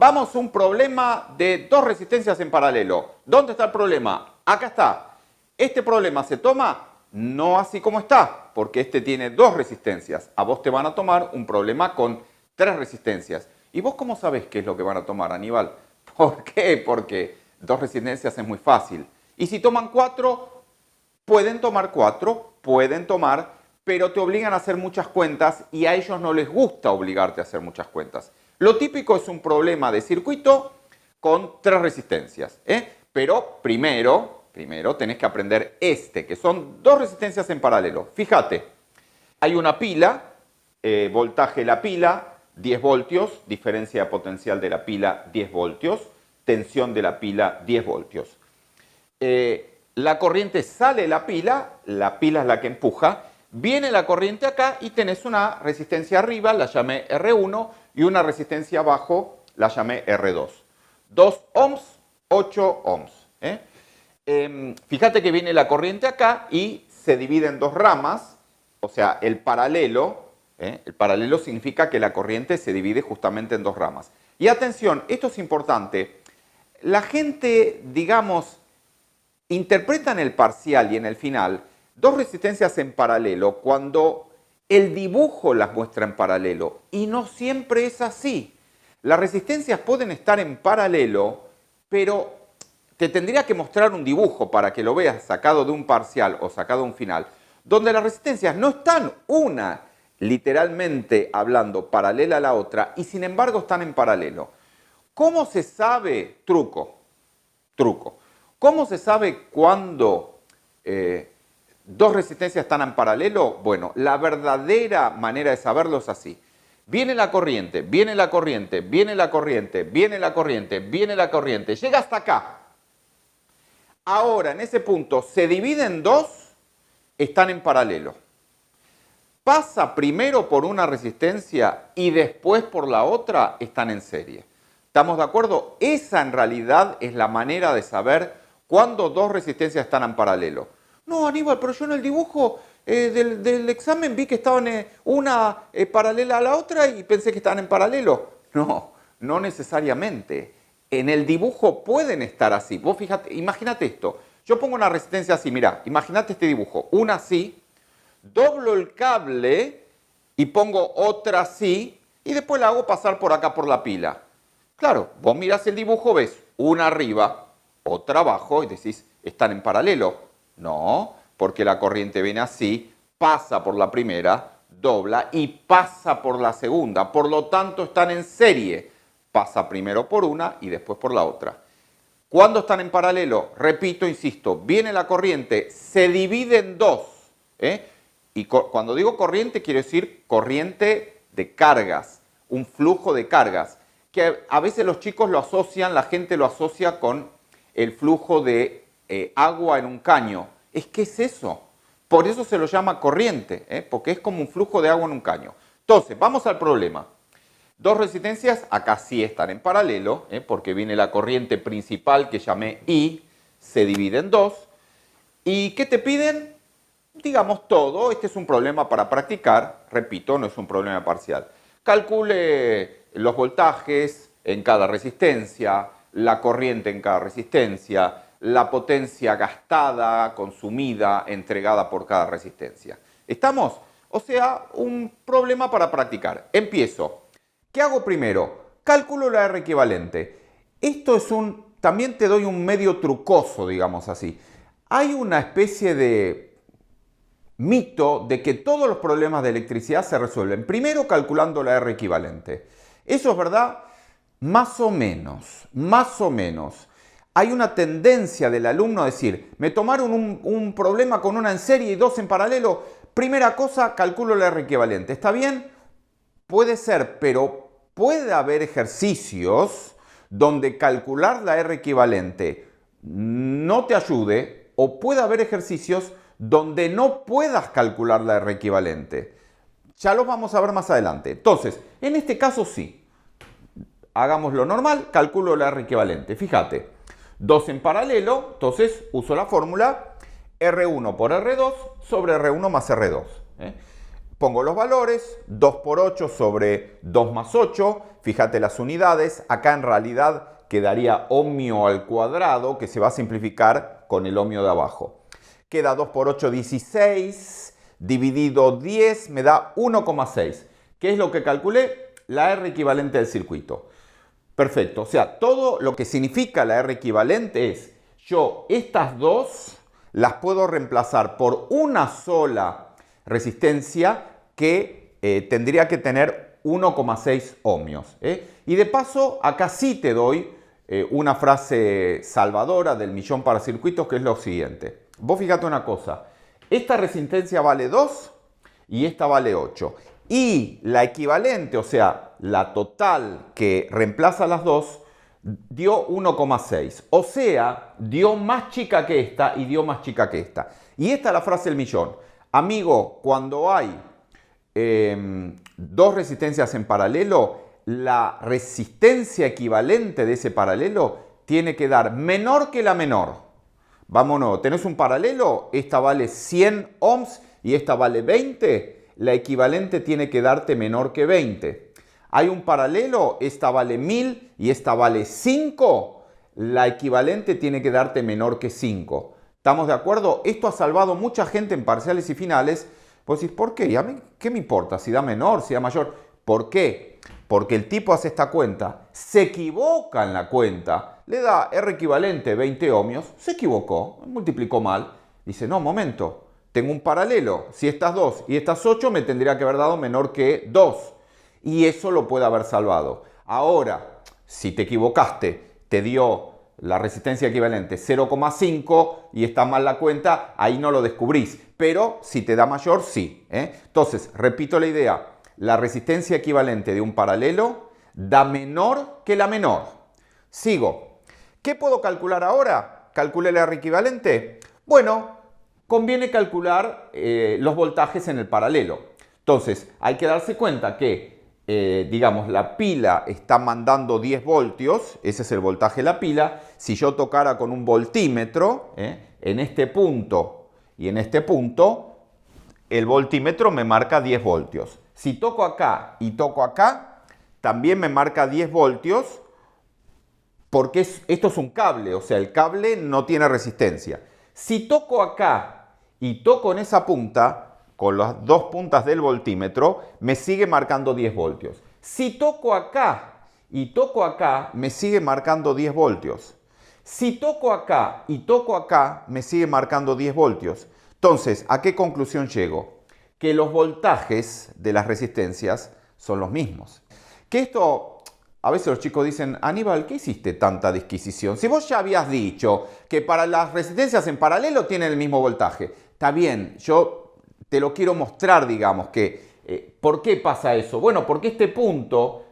Vamos a un problema de dos resistencias en paralelo. ¿Dónde está el problema? Acá está. Este problema se toma no así como está, porque este tiene dos resistencias. A vos te van a tomar un problema con tres resistencias. ¿Y vos cómo sabés qué es lo que van a tomar, Aníbal? ¿Por qué? Porque dos resistencias es muy fácil. Y si toman cuatro, pueden tomar cuatro, pueden tomar, pero te obligan a hacer muchas cuentas y a ellos no les gusta obligarte a hacer muchas cuentas. Lo típico es un problema de circuito con tres resistencias, Pero primero tenés que aprender que son dos resistencias en paralelo. Fíjate, hay una pila, voltaje de la pila, 10 voltios, diferencia de potencial de la pila, 10 voltios, tensión de la pila, 10 voltios. La corriente sale de la pila es la que empuja, viene la corriente acá y tenés una resistencia arriba, la llamé R1, y una resistencia abajo, la llamé R2. 2 ohms, 8 ohms. Fíjate que viene la corriente acá y se divide en dos ramas, o sea, el paralelo significa que la corriente se divide justamente en dos ramas. Y atención, esto es importante, la gente, digamos, interpreta en el parcial y en el final dos resistencias en paralelo cuando el dibujo las muestra en paralelo, y no siempre es así. Las resistencias pueden estar en paralelo, pero te tendría que mostrar un dibujo para que lo veas sacado de un parcial o sacado de un final, donde las resistencias no están una, literalmente hablando, paralela a la otra, y sin embargo están en paralelo. ¿Cómo se sabe? Truco. ¿Cómo se sabe cuándo dos resistencias están en paralelo? Bueno, la verdadera manera de saberlo es así. Viene la corriente, viene la corriente, viene la corriente, viene la corriente, viene la corriente, llega hasta acá. Ahora, en ese punto, se divide en dos, están en paralelo. Pasa primero por una resistencia y después por la otra, están en serie. ¿Estamos de acuerdo? Esa en realidad es la manera de saber cuándo dos resistencias están en paralelo. No, Aníbal, pero yo en el dibujo del examen vi que estaban una paralela a la otra y pensé que estaban en paralelo. No, no necesariamente. En el dibujo pueden estar así. Vos fíjate, imagínate esto. Yo pongo una resistencia así, mirá, imagínate este dibujo. Una así, doblo el cable y pongo otra así y después la hago pasar por acá por la pila. Claro, vos mirás el dibujo, ves una arriba, otra abajo y decís, ¿están en paralelo? No, porque la corriente viene así, pasa por la primera, dobla y pasa por la segunda. Por lo tanto, están en serie. Pasa primero por una y después por la otra. ¿Cuándo están en paralelo? Repito, insisto, viene la corriente, se divide en dos. Y cuando digo corriente, quiero decir corriente de cargas, un flujo de cargas, que a veces los chicos lo asocian, la gente lo asocia con el flujo de agua en un caño. ¿Qué es eso? Por eso se lo llama corriente, porque es como un flujo de agua en un caño. Entonces, vamos al problema. Dos resistencias, acá sí están en paralelo, porque viene la corriente principal que llamé I, se divide en dos. ¿Y qué te piden? Digamos todo, este es un problema para practicar, repito, no es un problema parcial. Calcule los voltajes en cada resistencia, la corriente en cada resistencia, la potencia gastada, consumida, entregada por cada resistencia. ¿Estamos? O sea, un problema para practicar. Empiezo. ¿Qué hago primero? Calculo la R equivalente. Esto es también te doy un medio trucoso, digamos así. Hay una especie de mito de que todos los problemas de electricidad se resuelven primero calculando la R equivalente. ¿Eso es verdad? Más o menos, más o menos. Hay una tendencia del alumno a decir, me tomaron un problema con una en serie y dos en paralelo, primera cosa, calculo la R equivalente. ¿Está bien? Puede ser, pero puede haber ejercicios donde calcular la R equivalente no te ayude, o puede haber ejercicios donde no puedas calcular la R equivalente. Ya los vamos a ver más adelante. Entonces, en este caso sí. Hagamos lo normal, calculo la R equivalente. Fíjate, dos en paralelo, entonces uso la fórmula R1 por R2 sobre R1 más R2. Pongo los valores, 2 por 8 sobre 2 más 8, fíjate las unidades, acá en realidad quedaría ohmio al cuadrado, que se va a simplificar con el ohmio de abajo. Queda 2 por 8, 16, dividido 10 me da 1,6. ¿Qué es lo que calculé? La R equivalente del circuito. Perfecto, o sea, todo lo que significa la R equivalente es, yo estas dos las puedo reemplazar por una sola resistencia que tendría que tener 1,6 ohmios. Y de paso, acá sí te doy una frase salvadora del millón para circuitos, que es lo siguiente. Vos fíjate una cosa, esta resistencia vale 2 y esta vale 8. Y la equivalente, o sea, la total que reemplaza las dos, dio 1,6. O sea, dio más chica que esta y dio más chica que esta. Y esta es la frase del millón. Amigo, cuando hay dos resistencias en paralelo, la resistencia equivalente de ese paralelo tiene que dar menor que la menor. Vámonos, tenés un paralelo, esta vale 100 ohms y esta vale 20. La equivalente tiene que darte menor que 20. Hay un paralelo, esta vale 1000 y esta vale 5. La equivalente tiene que darte menor que 5. ¿Estamos de acuerdo? Esto ha salvado mucha gente en parciales y finales. Pues decís, ¿por qué? ¿Y a mí qué me importa? Si da menor, si da mayor. ¿Por qué? Porque el tipo hace esta cuenta, se equivoca en la cuenta, le da R equivalente 20 ohmios, se equivocó, multiplicó mal. Dice, no, momento, tengo un paralelo. Si estas 2 y estas 8 me tendría que haber dado menor que 2. Y eso lo puede haber salvado. Ahora, si te equivocaste, te dio la resistencia equivalente 0,5 y está mal la cuenta, ahí no lo descubrís. Pero si te da mayor, sí. Entonces, repito la idea. La resistencia equivalente de un paralelo da menor que la menor. Sigo. ¿Qué puedo calcular ahora? ¿Calculé la R equivalente? Bueno, conviene calcular los voltajes en el paralelo. Entonces, hay que darse cuenta que digamos, la pila está mandando 10 voltios, ese es el voltaje de la pila. Si yo tocara con un voltímetro, en este punto y en este punto, el voltímetro me marca 10 voltios. Si toco acá y toco acá, también me marca 10 voltios, porque esto es un cable, o sea, el cable no tiene resistencia. Si toco acá y toco en esa punta, con las dos puntas del voltímetro, me sigue marcando 10 voltios. Si toco acá y toco acá, me sigue marcando 10 voltios. Si toco acá y toco acá, me sigue marcando 10 voltios. Entonces, ¿a qué conclusión llego? Que los voltajes de las resistencias son los mismos. Que esto, a veces los chicos dicen, Aníbal, ¿qué hiciste tanta disquisición? Si vos ya habías dicho que para las resistencias en paralelo tienen el mismo voltaje. Está bien, yo te lo quiero mostrar, digamos, que ¿por qué pasa eso? Bueno, porque este punto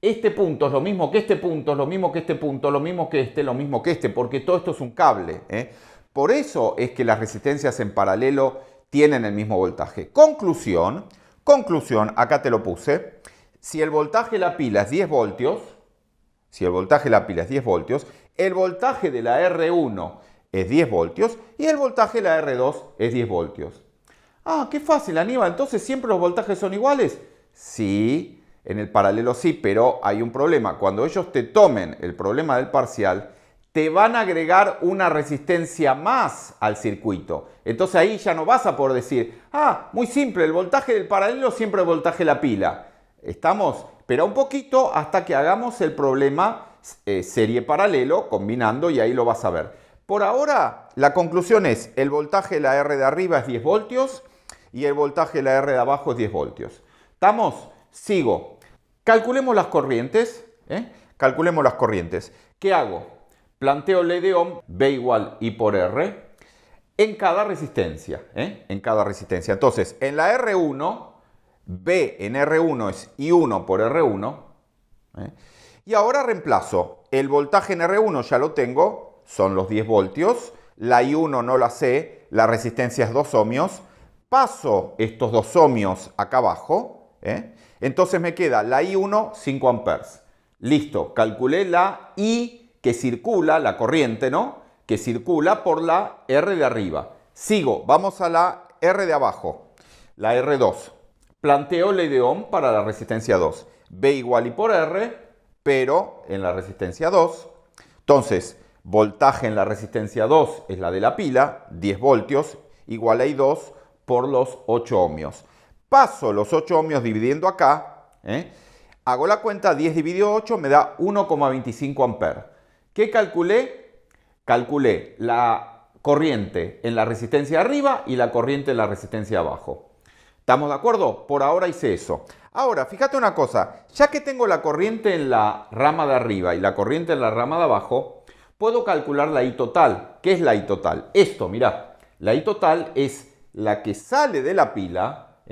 es lo mismo que este punto, es lo mismo que este punto, lo mismo que este, porque todo esto es un cable. Por eso es que las resistencias en paralelo tienen el mismo voltaje. Conclusión, acá te lo puse. Si el voltaje de la pila es 10 voltios, el voltaje de la R1 es 10 voltios y el voltaje de la R2 es 10 voltios. Ah, qué fácil, Aníbal. Entonces, ¿siempre los voltajes son iguales? Sí, en el paralelo sí, pero hay un problema. Cuando ellos te tomen el problema del parcial, te van a agregar una resistencia más al circuito. Entonces ahí ya no vas a poder decir, muy simple, el voltaje del paralelo siempre es el voltaje de la pila. ¿Estamos? Espera un poquito hasta que hagamos el problema serie paralelo, combinando, y ahí lo vas a ver. Por ahora, la conclusión es, el voltaje de la R de arriba es 10 voltios y el voltaje de la R de abajo es 10 voltios. ¿Estamos? Sigo. Calculemos las corrientes. Calculemos las corrientes. ¿Qué hago? Planteo ley de Ohm, V igual I por R, en cada resistencia. En cada resistencia. Entonces, en la R1, V en R1 es I1 por R1. Y ahora reemplazo. El voltaje en R1 ya lo tengo, son los 10 voltios. La I1 no la sé, la resistencia es 2 ohmios. Paso estos 2 ohmios acá abajo. Entonces me queda la I1, 5 amperes. Listo, calculé la I que circula, la corriente, ¿no? Que circula por la R de arriba. Sigo, vamos a la R de abajo. La R2. Planteo ley de Ohm para la resistencia 2. V igual I por R, pero en la resistencia 2. Entonces, voltaje en la resistencia 2 es la de la pila, 10 voltios, igual a I2 por los 8 ohmios. Paso los 8 ohmios dividiendo acá, hago la cuenta, 10 dividido 8 me da 1,25 amperes. ¿Qué calculé? Calculé la corriente en la resistencia arriba y la corriente en la resistencia abajo. ¿Estamos de acuerdo? Por ahora hice eso. Ahora, fíjate una cosa, ya que tengo la corriente en la rama de arriba y la corriente en la rama de abajo, puedo calcular la I total. ¿Qué es la I total? Esto, mirá, la I total es la que sale de la pila,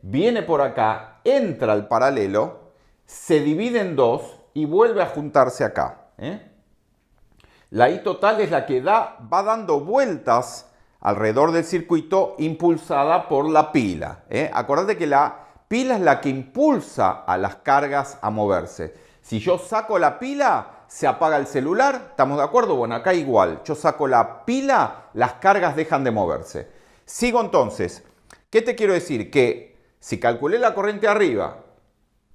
viene por acá, entra al paralelo, se divide en dos y vuelve a juntarse acá. La I total es la que va dando vueltas alrededor del circuito impulsada por la pila. Acordate que la pila es la que impulsa a las cargas a moverse. Si yo saco la pila, se apaga el celular, ¿estamos de acuerdo? Bueno, acá igual, yo saco la pila, las cargas dejan de moverse. Sigo entonces. ¿Qué te quiero decir? Que si calculé la corriente arriba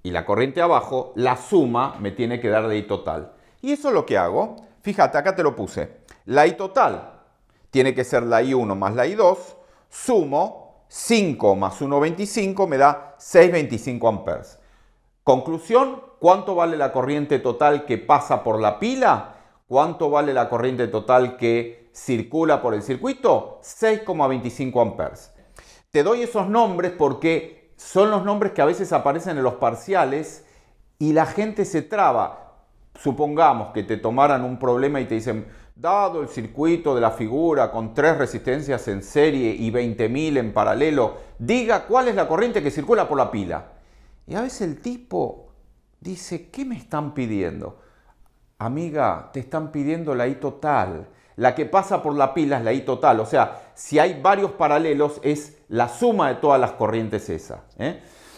y la corriente abajo, la suma me tiene que dar de I total. Y eso es lo que hago. Fíjate, acá te lo puse. La I total tiene que ser la I1 más la I2. Sumo 5 más 1,25 me da 6,25 amperes. Conclusión, ¿cuánto vale la corriente total que pasa por la pila? ¿Cuánto vale la corriente total que circula por el circuito? 6,25 amperes. Te doy esos nombres porque son los nombres que a veces aparecen en los parciales y la gente se traba. Supongamos que te tomaran un problema y te dicen, dado el circuito de la figura con 3 resistencias en serie y 20.000 en paralelo, diga cuál es la corriente que circula por la pila. Y a veces el tipo dice, ¿qué me están pidiendo? Amiga, te están pidiendo la I total. La que pasa por la pila es la I total. O sea, si hay varios paralelos es la suma de todas las corrientes esa.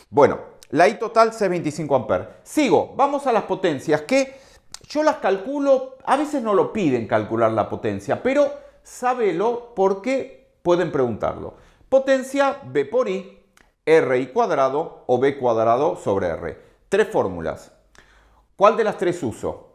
Bueno, la I total 6,25 amperes. Sigo, vamos a las potencias que yo las calculo, a veces no lo piden calcular la potencia, pero sábelo porque pueden preguntarlo. Potencia V por I, RI cuadrado o V cuadrado sobre R. 3 fórmulas. ¿Cuál de las 3 uso?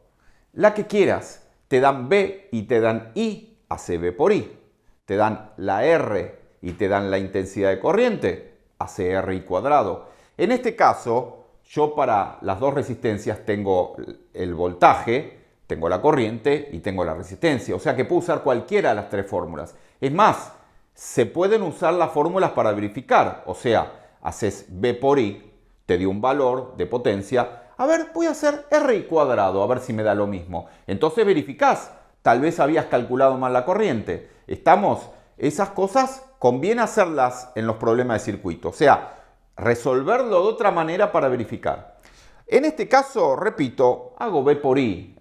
La que quieras. Te dan V y te dan I, hace V por I. Te dan la R y te dan la intensidad de corriente, hace RI cuadrado. En este caso, yo para las dos resistencias tengo el voltaje, tengo la corriente y tengo la resistencia. O sea que puedo usar cualquiera de las 3 fórmulas. Es más, se pueden usar las fórmulas para verificar. O sea, haces V por I, te dio un valor de potencia. A ver, voy a hacer RI cuadrado, a ver si me da lo mismo. Entonces verificás, tal vez habías calculado mal la corriente. ¿Estamos? Esas cosas conviene hacerlas en los problemas de circuito. O sea, resolverlo de otra manera para verificar. En este caso, repito, hago V por I,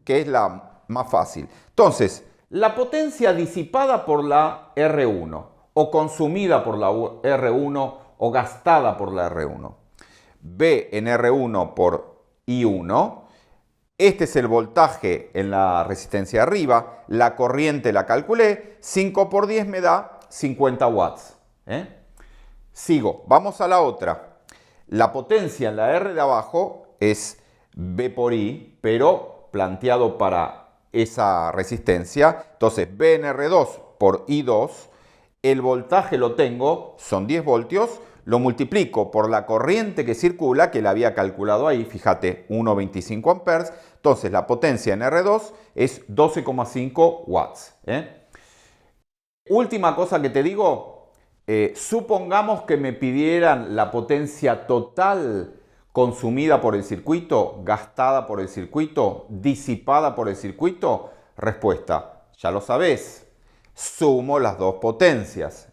que es la más fácil. Entonces, la potencia disipada por la R1 o consumida por la R1 o gastada por la R1. V en R1 por I1. Este es el voltaje en la resistencia arriba. La corriente la calculé. 5 por 10 me da 50 watts. Sigo. Vamos a la otra. La potencia en la R de abajo es V por I, pero planteado para esa resistencia. Entonces, V en R2 por I2. El voltaje lo tengo, son 10 voltios. Lo multiplico por la corriente que circula, que la había calculado ahí, fíjate, 1,25 amperes. Entonces la potencia en R2 es 12,5 watts. Última cosa que te digo, supongamos que me pidieran la potencia total consumida por el circuito, gastada por el circuito, disipada por el circuito. Respuesta, ya lo sabés, sumo las dos potencias.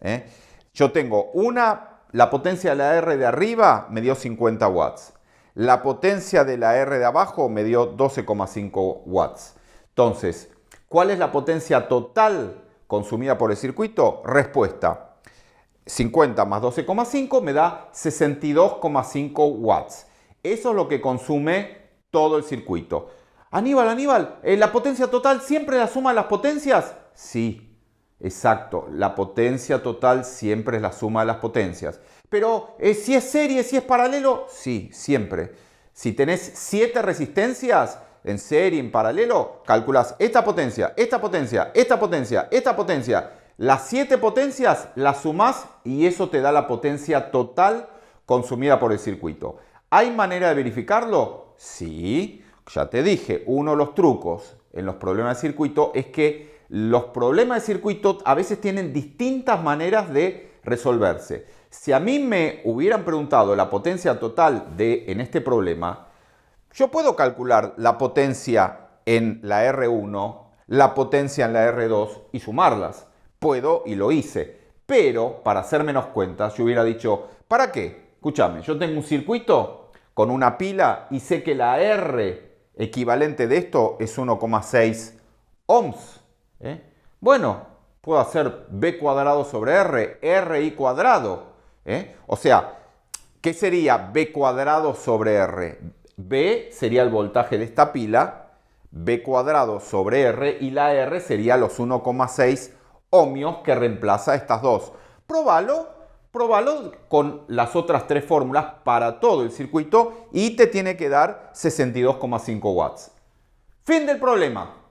Yo tengo la potencia de la R de arriba me dio 50 watts. La potencia de la R de abajo me dio 12,5 watts. Entonces, ¿cuál es la potencia total consumida por el circuito? Respuesta, 50 más 12,5 me da 62,5 watts. Eso es lo que consume todo el circuito. Aníbal, ¿la potencia total siempre la suma de las potencias? Sí. Exacto, la potencia total siempre es la suma de las potencias. Pero si es serie, si es paralelo, sí, siempre. Si tenés 7 resistencias en serie, en paralelo, calculás esta potencia, esta potencia, esta potencia, esta potencia. Las 7 potencias las sumás y eso te da la potencia total consumida por el circuito. ¿Hay manera de verificarlo? Sí, ya te dije, uno de los trucos en los problemas de circuito es que los problemas de circuito a veces tienen distintas maneras de resolverse. Si a mí me hubieran preguntado la potencia total en este problema, yo puedo calcular la potencia en la R1, la potencia en la R2 y sumarlas. Puedo y lo hice. Pero, para hacer menos cuentas, yo hubiera dicho, ¿para qué? Escúchame, yo tengo un circuito con una pila y sé que la R equivalente de esto es 1,6 ohms. Bueno, puedo hacer B cuadrado sobre R, RI cuadrado. O sea, ¿qué sería B cuadrado sobre R? B sería el voltaje de esta pila, B cuadrado sobre R, y la R sería los 1,6 ohmios que reemplaza estas dos. Próbalo con las otras 3 fórmulas para todo el circuito y te tiene que dar 62,5 watts. Fin del problema.